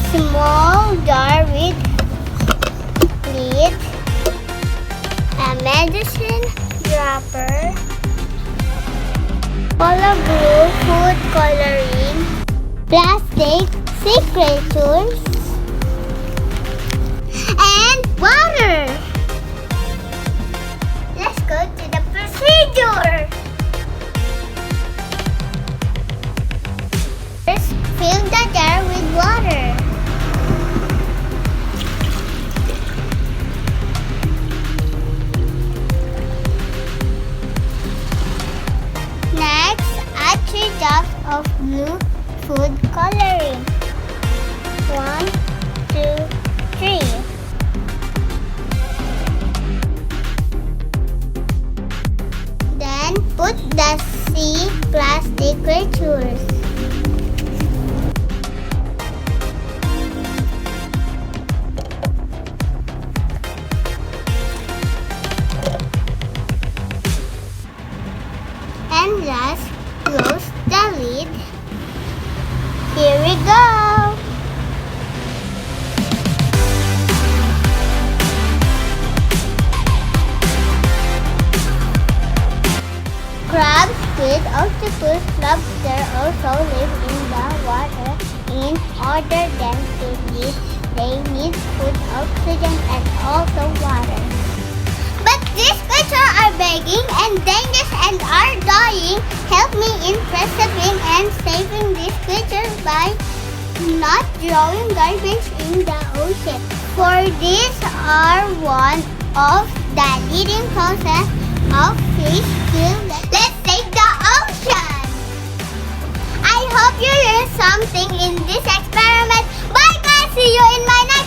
Small jar with lid. A medicine dropper. Color blue food coloring. Plastic secretors. And water. Let's go to the procedure. First, fill the jar with water. Next, add 3 drops of blue food coloring. 1, 2, 3. Then put the C plastic creatures. And just close the lid. Here we go. Crabs, squid, octopus, lobster also live in the water. In order them to live, they need food, oxygen, and also water. But these creatures are begging and dangerous and are dying. Help me in preserving and saving these creatures by not throwing garbage in the ocean. For these are one of the leading causes of fish kill. Let's save the ocean! I hope you learned something in this experiment. Bye guys! See you in my next